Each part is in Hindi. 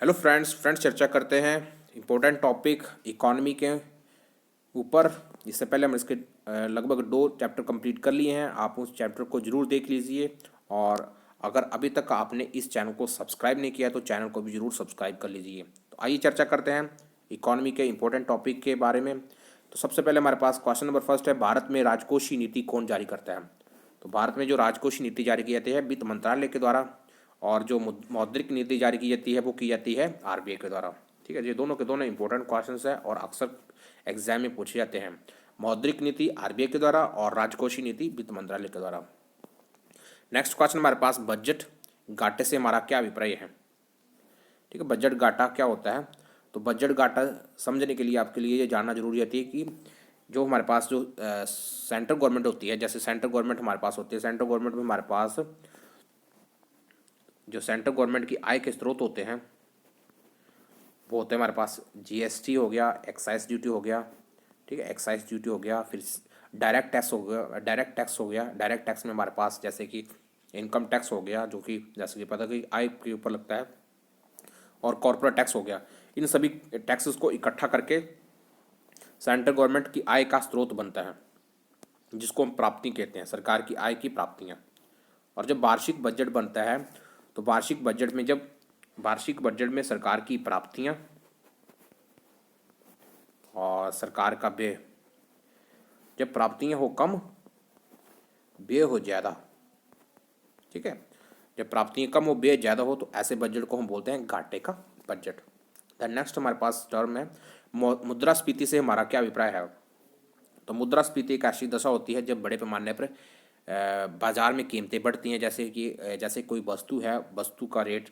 हेलो फ्रेंड्स चर्चा करते हैं इम्पोर्टेंट टॉपिक इकोनॉमी के ऊपर। इससे पहले हम इसके लगभग 2 चैप्टर कंप्लीट कर लिए हैं। आप उस चैप्टर को ज़रूर देख लीजिए और अगर अभी तक आपने इस चैनल को सब्सक्राइब नहीं किया तो चैनल को भी ज़रूर सब्सक्राइब कर लीजिए। तो आइए चर्चा करते हैं इकोनॉमी के इम्पोर्टेंट टॉपिक के बारे में। तो सबसे पहले हमारे पास क्वेश्चन नंबर फर्स्ट है, भारत में राजकोषीय नीति कौन जारी करता है? तो भारत में जो राजकोषीय नीति जारी की जाती है वित्त मंत्रालय के द्वारा, और जो मौद्रिक नीति जारी की जाती है वो की जाती है आरबीआई के द्वारा। ठीक है, ये दोनों के दोनों इंपॉर्टेंट क्वेश्चंस है और अक्सर एग्जाम में पूछे जाते हैं। मौद्रिक नीति आरबीआई के द्वारा और राजकोषीय नीति वित्त मंत्रालय के द्वारा। नेक्स्ट क्वेश्चन हमारे पास, बजट घाटे से हमारा क्या अभिप्राय है? ठीक है, बजट घाटा क्या होता है? तो बजट घाटा समझने के लिए आपके लिए ये जानना जरूरी होती है कि जो हमारे पास जो सेंट्रल गवर्नमेंट होती है, जैसे सेंट्रल गवर्नमेंट हमारे पास होती है, सेंट्रल गवर्नमेंट में हमारे पास जो सेंट्रल गवर्नमेंट की आय के स्रोत होते हैं वो होते हैं हमारे पास जीएसटी हो गया, एक्साइज ड्यूटी हो गया। ठीक है, एक्साइज ड्यूटी हो गया, फिर डायरेक्ट टैक्स हो गया, डायरेक्ट टैक्स हो गया। डायरेक्ट टैक्स में हमारे पास जैसे कि इनकम टैक्स हो गया, जो कि जैसे कि पता कि आय के ऊपर लगता है, और कॉर्पोरेट टैक्स हो गया। इन सभी टैक्सेस को इकट्ठा करके सेंट्रल गवर्नमेंट की आय का स्रोत बनता है, जिसको हम प्राप्ति कहते हैं, सरकार की आय की प्राप्तियाँ। और जब वार्षिक बजट बनता है तो वार्षिक बजट में सरकार की प्राप्तियां और सरकार का व्यय, जब प्राप्तियां हो कम व्यय हो ज़्यादा। ठीक है, जब प्राप्तियां कम हो व्यय ज़्यादा हो तो ऐसे बजट को हम बोलते हैं घाटे का बजट। द नेक्स्ट हमारे पास टर्म है, मुद्रास्फीति से हमारा क्या अभिप्राय है? तो मुद्रास्फीति एक ऐसी दशा होती है जब बड़े पैमाने पर बाजार में कीमतें बढ़ती हैं। जैसे कोई वस्तु है, वस्तु का रेट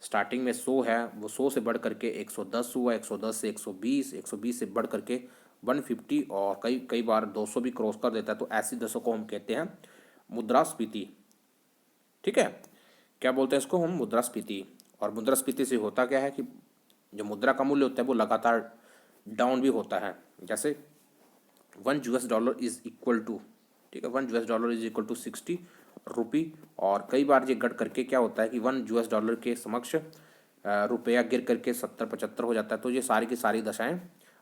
स्टार्टिंग में 100 है, वो 100 से बढ़ करके 110 हुआ, 110 से 120, 120 से बढ़ करके 150 और कई कई बार 200 भी क्रॉस कर देता है। तो ऐसी दशा को हम कहते हैं मुद्रास्फीति। ठीक है, क्या बोलते हैं इसको हम? मुद्रास्फीति। और मुद्रास्फीति से होता क्या है कि जो मुद्रा का मूल्य होता है वो लगातार डाउन भी होता है। जैसे $1 इज इक्वल टू, ठीक है, $1 इज इक्वल टू 60 रुपी। और कई बार ये घट करके क्या होता है कि $1 के समक्ष रुपया गिर करके 70-75 हो जाता है। तो ये सारी की सारी दशाएं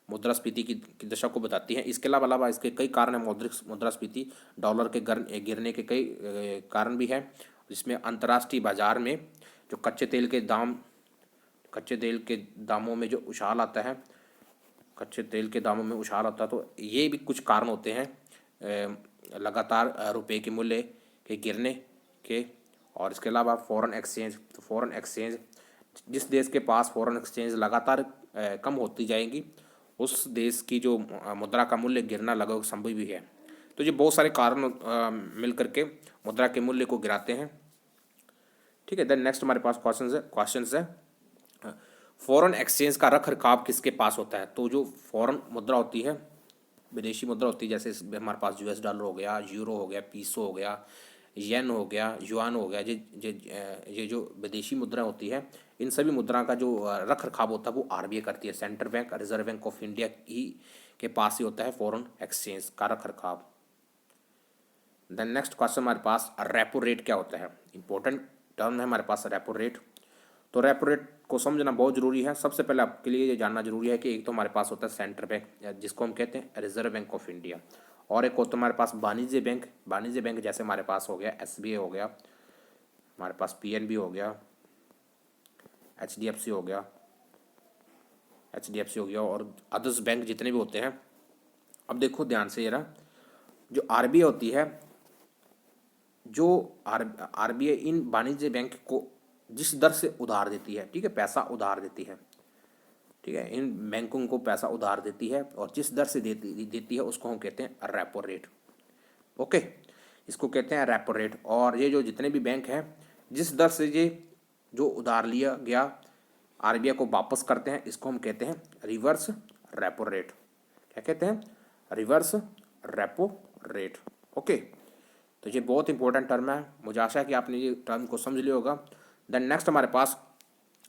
मुद्रास्फीति की दशा को बताती हैं। इसके अलावा इसके कई कारण हैं। मुद्रास्फीति डॉलर के गिरने के कई कारण भी है, जिसमें अंतर्राष्ट्रीय बाजार में जो कच्चे तेल के दामों में जो उछाल आता है, कच्चे तेल के दामों में उछाल होता है। तो ये भी कुछ कारण होते हैं लगातार रुपए के मूल्य के गिरने के। और इसके अलावा फॉरेन एक्सचेंज, तो फॉरेन एक्सचेंज, जिस देश के पास फॉरेन एक्सचेंज लगातार कम होती जाएंगी उस देश की जो मुद्रा का मूल्य गिरना लगभग संभव भी है। तो ये बहुत सारे कारण मिल करके मुद्रा के मूल्य को गिराते हैं। ठीक है, देन नेक्स्ट हमारे पास क्वेश्चन है, फॉरेन एक्सचेंज का रख रखाव किसके पास होता है? तो जो फॉरेन मुद्रा होती है, विदेशी मुद्रा होती है, जैसे हमारे पास $US हो गया, यूरो हो गया, पीसो हो गया, येन हो गया, युआन हो गया, ये जो विदेशी मुद्रा होती है, इन सभी मुद्रा का जो रख रखाव होता है वो आरबीआई करती है। Central bank, reserve bank of India ही के पास ही होता है फॉरेन एक्सचेंज का रख रखाव। देन नेक्स्ट क्वेश्चन हमारे पास, रेपो रेट क्या होता है? इंपॉर्टेंट टर्म है हमारे पास रेपो रेट। तो रेपो रेट को समझना बहुत जरूरी है। सबसे पहले आपके लिए ये जानना जरूरी है कि एक तो हमारे पास होता है सेंट्रल बैंक, जिसको हम कहते हैं रिजर्व बैंक ऑफ इंडिया, और एक होता है हमारे पास वाणिज्य बैंक। वाणिज्य बैंक जैसे हमारे पास हो गया एसबीआई हो गया, हमारे पास पीएनबी हो गया, एचडीएफसी हो गया, और अदर्स बैंक जितने भी होते हैं। अब देखो ध्यान से, ये जो आरबीआई होती है, जो आरबीआई इन वाणिज्य बैंक को जिस दर से उधार देती है, ठीक है, पैसा उधार देती है, ठीक है, इन बैंकों को पैसा उधार देती है और जिस दर से देती है उसको हम कहते हैं रेपो रेट। ओके, इसको कहते हैं रेपो रेट। और ये जो जितने भी बैंक हैं, जिस दर से ये जो उधार लिया गया आरबीआई को वापस करते हैं, इसको हम कहते हैं रिवर्स रेपो रेट। क्या कहते हैं? Reverse repo rate. ओके, तो ये बहुत इंपॉर्टेंट टर्म है, मुझे आशा है कि आपने ये टर्म को समझ लिया होगा। देन नेक्स्ट हमारे पास,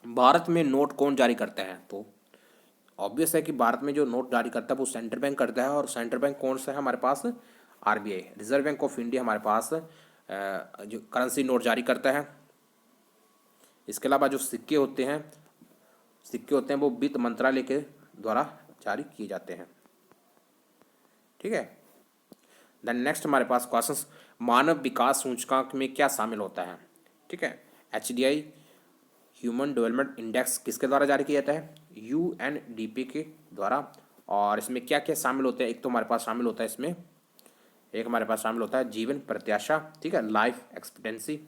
भारत में नोट कौन जारी करता है? तो ऑब्वियस है कि भारत में जो नोट जारी करता है वो सेंट्रल बैंक करता है। और सेंट्रल बैंक कौन सा है हमारे पास? RBI, reserve bank of India हमारे पास जो करेंसी नोट जारी करता है। इसके अलावा जो सिक्के होते हैं सिक्के होते हैं वो वित्त मंत्रालय के द्वारा जारी किए जाते हैं। ठीक है। देन नेक्स्ट हमारे पास क्वेश्चंस, मानव विकास सूचकांक में क्या शामिल होता है? ठीक है, HDI ह्यूमन डेवलपमेंट इंडेक्स किसके द्वारा जारी किया जाता है? UNDP के द्वारा। और इसमें क्या क्या शामिल होते हैं? एक तो हमारे पास शामिल होता है इसमें, एक हमारे पास शामिल होता है जीवन प्रत्याशा, ठीक है, लाइफ एक्सपेक्टेंसी।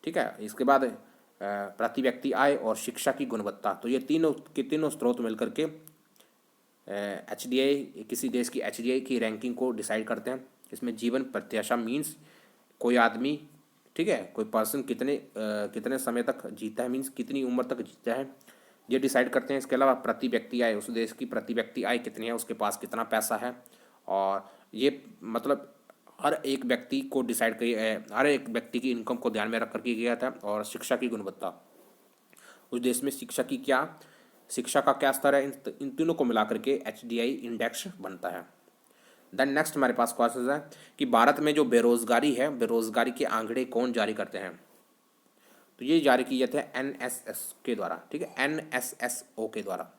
ठीक है, इसके बाद प्रति व्यक्ति आय और शिक्षा की गुणवत्ता। तो ये तीनों के तीनों स्रोत मिलकर के HDI, किसी देश की HDI की रैंकिंग को डिसाइड करते हैं। इसमें जीवन प्रत्याशा मीन्स कोई आदमी, ठीक है, कोई पर्सन कितने समय तक जीता है, मीन्स कितनी उम्र तक जीता है, ये डिसाइड करते हैं। इसके अलावा प्रति व्यक्ति आय, उस देश की प्रति व्यक्ति आय कितनी है, उसके पास कितना पैसा है, और ये मतलब हर एक व्यक्ति को डिसाइड करी, हर एक व्यक्ति की इनकम को ध्यान में रख करके किया था। और शिक्षा की गुणवत्ता, उस देश में शिक्षा का क्या स्तर है, इन तीनों को मिला करके HDI इंडेक्स बनता है। देन नेक्स्ट हमारे पास क्वेश्चन है कि भारत में जो बेरोजगारी है, बेरोजगारी के आंकड़े कौन जारी करते हैं? तो ये जारी किए जाते हैं NSS के द्वारा, ठीक है, NSSO के द्वारा।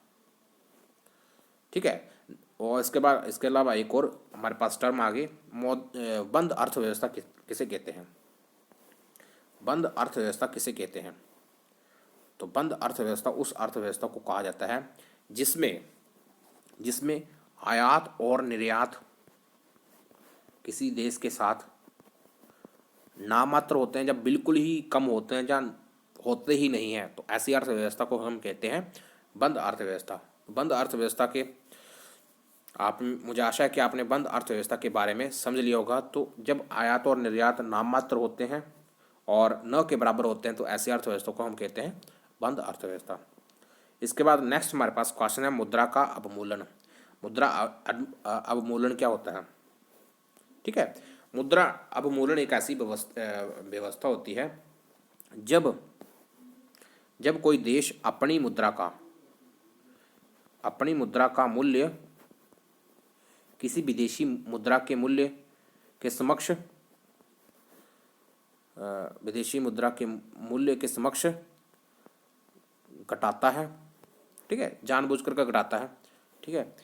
ठीक है, और इसके अलावा एक और हमारे पास टर्म आगे, बंद अर्थव्यवस्था किसे कहते हैं? बंद अर्थव्यवस्था किसे कहते हैं? तो बंद अर्थव्यवस्था उस अर्थव्यवस्था को कहा जाता है जिसमें आयात और निर्यात किसी देश के साथ नामात्र होते हैं, जब बिल्कुल ही कम होते हैं, जहाँ होते ही नहीं हैं, तो ऐसी अर्थव्यवस्था को हम कहते हैं बंद अर्थव्यवस्था। बंद अर्थव्यवस्था के मुझे आशा है कि आपने बंद अर्थव्यवस्था के बारे में समझ लिया होगा। तो जब आयात और निर्यात नाममात्र होते हैं और न के बराबर होते हैं, तो ऐसी अर्थव्यवस्था को हम कहते हैं बंद अर्थव्यवस्था। इसके बाद नेक्स्ट हमारे पास क्वेश्चन है मुद्रा का अवमूल्यन। मुद्रा अवमूल्यन क्या होता है? ठीक है, मुद्रा अवमूल्यन एक ऐसी व्यवस्था होती है जब कोई देश अपनी मुद्रा का मूल्य किसी विदेशी मुद्रा के मूल्य के समक्ष घटाता है। ठीक है, जानबूझकर का घटाता है। ठीक है,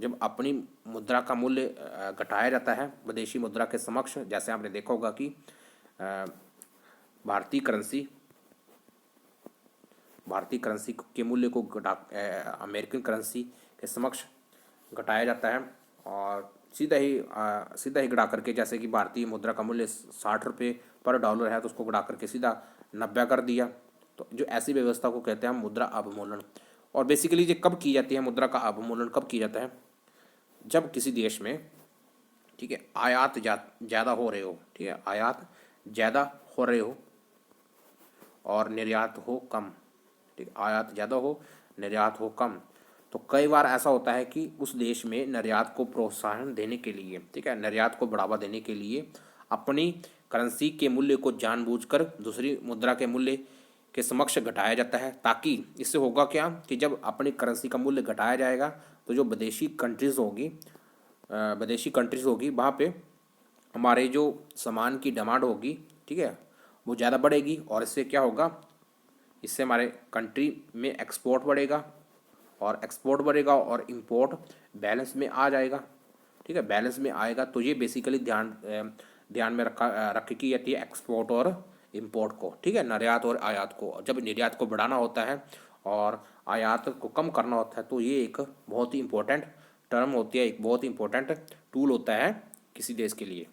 जब अपनी मुद्रा का मूल्य घटाया जाता है विदेशी मुद्रा के समक्ष, जैसे आपने देखा होगा कि भारतीय करेंसी के मूल्य को अमेरिकन करेंसी के समक्ष घटाया जाता है, और सीधा ही घटा करके, जैसे कि भारतीय मुद्रा का मूल्य 60 रुपये पर डॉलर है, तो उसको घटा करके सीधा 90 कर दिया। तो जो ऐसी व्यवस्था को कहते हैं हम मुद्रा अवमूल्यन। और बेसिकली ये कब की जाती है, मुद्रा का अवमूल्यन कब की जाता है? जब किसी देश में, ठीक है, आयात ज़्यादा हो रहे हो, ठीक है, आयात ज़्यादा हो रहे हो और निर्यात हो कम। ठीक, आयात ज़्यादा हो, निर्यात हो कम। तो कई बार ऐसा होता है कि उस देश में निर्यात को प्रोत्साहन देने के लिए, ठीक है, निर्यात को बढ़ावा देने के लिए अपनी करेंसी के मूल्य को जानबूझकर दूसरी मुद्रा के मूल्य के समक्ष घटाया जाता है, ताकि इससे होगा क्या कि जब अपनी करेंसी का मूल्य घटाया जाएगा तो जो विदेशी कंट्रीज़ होगी वहाँ पे हमारे जो सामान की डिमांड होगी, ठीक है, वो ज़्यादा बढ़ेगी। और इससे क्या होगा, इससे हमारे कंट्री में एक्सपोर्ट बढ़ेगा, और एक्सपोर्ट बढ़ेगा और इंपोर्ट बैलेंस में आ जाएगा। ठीक है, बैलेंस में आएगा। तो ये बेसिकली ध्यान में रख की जाती है एक्सपोर्ट और इंपोर्ट को, ठीक है, निर्यात और आयात को। जब निर्यात को बढ़ाना होता है और आयात को कम करना होता है, तो ये एक बहुत ही इंपॉर्टेंट टर्म होती है, एक बहुत ही इंपॉर्टेंट टूल होता है किसी देश के लिए।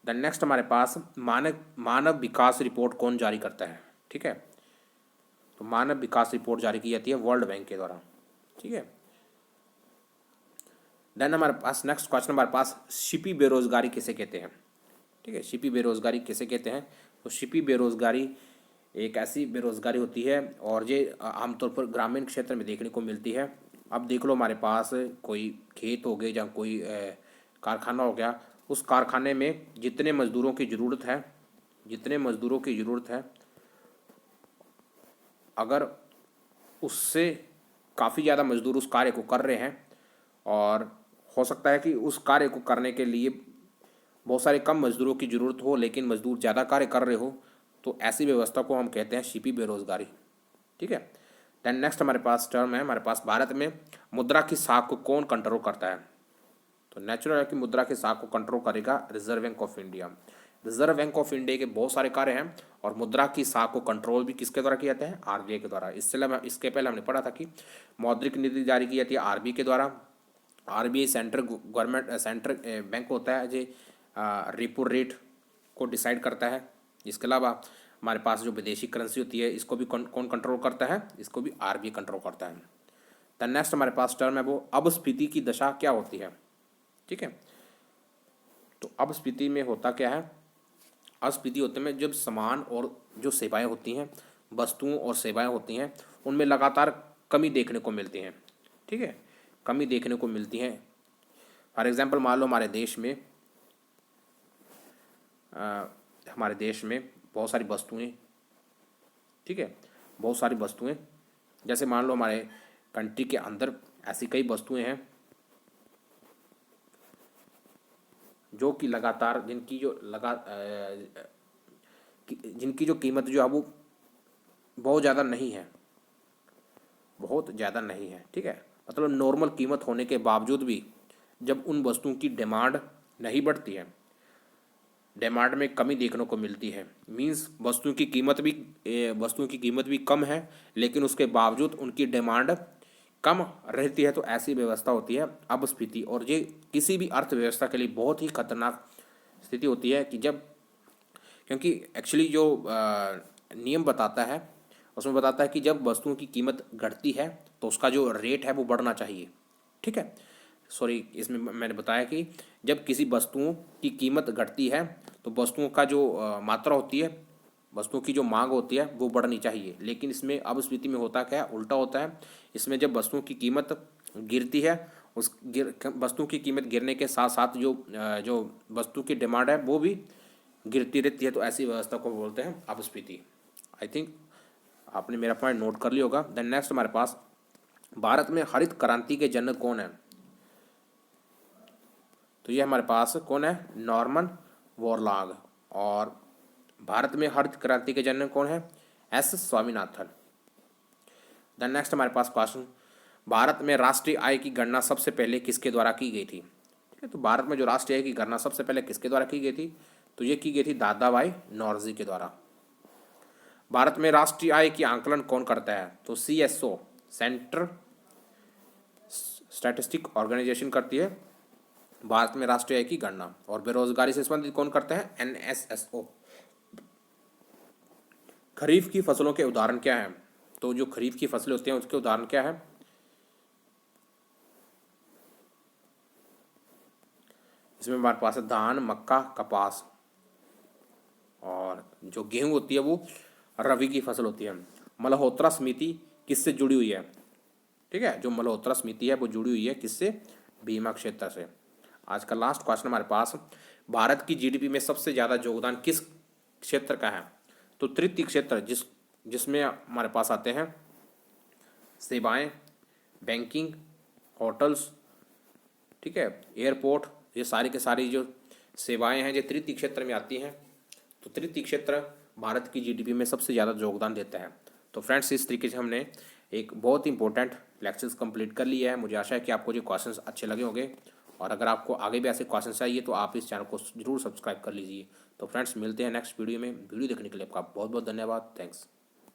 द नेक्स्ट हमारे पास मानव विकास रिपोर्ट कौन जारी करता है? ठीक है, तो मानव विकास रिपोर्ट जारी की जाती है वर्ल्ड बैंक के द्वारा। ठीक है, देन हमारे पास नेक्स्ट क्वेश्चन हमारे पास, छिपी बेरोजगारी किसे कहते हैं? ठीक है, छिपी बेरोजगारी किसे कहते हैं? तो छिपी बेरोजगारी एक ऐसी बेरोजगारी होती है, और ये आमतौर पर ग्रामीण क्षेत्र में देखने को मिलती है। अब देख लो, हमारे पास कोई खेत हो गए या कोई कारखाना हो गया, उस कारखाने में जितने मज़दूरों की ज़रूरत है, अगर उससे काफ़ी ज़्यादा मज़दूर उस कार्य को कर रहे हैं, और हो सकता है कि उस कार्य को करने के लिए बहुत सारे कम मज़दूरों की ज़रूरत हो, लेकिन मज़दूर ज़्यादा कार्य कर रहे हो, तो ऐसी व्यवस्था को हम कहते हैं छिपी बेरोजगारी। ठीक है। देन नेक्स्ट हमारे पास टर्म है हमारे पास, भारत में मुद्रा की साख को कौन कंट्रोल करता है? तो नेचुरल है कि मुद्रा की साख को कंट्रोल करेगा reserve bank of India. Reserve bank of India के बहुत सारे कार्य हैं और मुद्रा की साख को कंट्रोल भी किसके द्वारा किया जाता है? आरबीआई के द्वारा। इसके पहले हमने पढ़ा था कि मौद्रिक नीति जारी की जाती है आरबीआई के द्वारा। RBI central government central bank होता है जो रेपो रेट को डिसाइड करता है। इसके अलावा हमारे पास जो विदेशी करेंसी होती है इसको भी कौन कंट्रोल करता है? इसको भी आरबीआई कंट्रोल करता है। द नेक्स्ट हमारे पास टर्म है वो अपस्फीति की दशा क्या होती है? ठीक है। तो अपस्फीति में होता क्या है? अस्फीति होते में जब सामान और जो सेवाएं होती हैं, वस्तुओं और सेवाएं होती हैं, उनमें लगातार कमी देखने को मिलती हैं। ठीक है, कमी देखने को मिलती है। फॉर एग्जांपल मान लो हमारे देश में बहुत सारी वस्तुएं, ठीक है, बहुत सारी वस्तुएं, जैसे मान लो हमारे कंट्री के अंदर ऐसी कई वस्तुएं हैं जो कि लगातार जिनकी जो कीमत जो है वो बहुत ज़्यादा नहीं है, बहुत ज़्यादा नहीं है। ठीक है, मतलब नॉर्मल कीमत होने के बावजूद भी जब उन वस्तुओं की डिमांड नहीं बढ़ती है, डिमांड में कमी देखने को मिलती है, मींस वस्तुओं की कीमत भी कम है लेकिन उसके बावजूद उनकी डिमांड कम रहती है, तो ऐसी व्यवस्था होती है अपस्फीति। और ये किसी भी अर्थव्यवस्था के लिए बहुत ही खतरनाक स्थिति होती है कि क्योंकि एक्चुअली जो नियम बताता है उसमें बताता है कि जब वस्तुओं की कीमत घटती है तो उसका जो रेट है वो बढ़ना चाहिए। ठीक है, सॉरी, इसमें मैंने बताया कि जब किसी वस्तुओं की कीमत घटती है तो वस्तुओं का जो मात्रा होती है, वस्तुओं की जो मांग होती है वो बढ़नी चाहिए, लेकिन इसमें अपस्फीति में होता क्या है? उल्टा होता है। इसमें जब वस्तुओं की कीमत गिरती है, वस्तुओं की कीमत गिरने के साथ साथ जो वस्तु की डिमांड है वो भी गिरती रहती है, तो ऐसी व्यवस्था को बोलते हैं अपस्फीति। आई थिंक आपने मेरा पॉइंट नोट कर लिया होगा। देन नेक्स्ट हमारे पास, भारत में हरित क्रांति के जनक कौन है? तो ये हमारे पास कौन है? Norman Borlaug. और भारत में हरित क्रांति के जनक कौन है? एस स्वामीनाथन। देन नेक्स्ट हमारे पास क्वेश्चन, भारत में राष्ट्रीय आय की गणना सबसे पहले किसके द्वारा की गई थी? ठीक है, तो भारत में जो राष्ट्रीय आय की गणना सबसे पहले किसके द्वारा की गई थी? तो ये की गई थी दादा भाई नौरोजी के द्वारा। भारत में राष्ट्रीय आय की आंकलन कौन करता है? तो CSO, सेंट्रल स्टैटिस्टिक ऑर्गेनाइजेशन करती है भारत में राष्ट्रीय आय की गणना। और बेरोजगारी से संबंधित कौन करते हैं? NSSO। खरीफ की फसलों के उदाहरण क्या हैं? तो जो खरीफ की फसलें होती हैं उसके उदाहरण क्या है? इसमें हमारे पास है धान, मक्का, कपास। और जो गेहूं होती है वो रबी की फसल होती है। मल्होत्रा समिति किससे जुड़ी हुई है? ठीक है, जो मल्होत्रा समिति है वो जुड़ी हुई है किससे? बीमा क्षेत्र से। आज का लास्ट क्वेश्चन हमारे पास, भारत की GDP में सबसे ज़्यादा योगदान किस क्षेत्र का है? तो तृतीय क्षेत्र, जिसमें हमारे पास आते हैं सेवाएं, बैंकिंग, होटल्स, ठीक है, एयरपोर्ट, ये सारी के सारी जो सेवाएं हैं ये तृतीय क्षेत्र में आती हैं। तो तृतीय क्षेत्र भारत की GDP में सबसे ज़्यादा योगदान देता है। तो फ्रेंड्स, इस तरीके से हमने एक बहुत ही इंपॉर्टेंट लेक्चर्स कंप्लीट कर लिया है। मुझे आशा है कि आपको ये क्वेश्चंस अच्छे लगे होंगे, और अगर आपको आगे भी ऐसे क्वेश्चंस चाहिए तो आप इस चैनल को जरूर सब्सक्राइब कर लीजिए। तो फ्रेंड्स, मिलते हैं नेक्स्ट वीडियो में। वीडियो देखने के लिए आपका बहुत बहुत धन्यवाद। थैंक्स।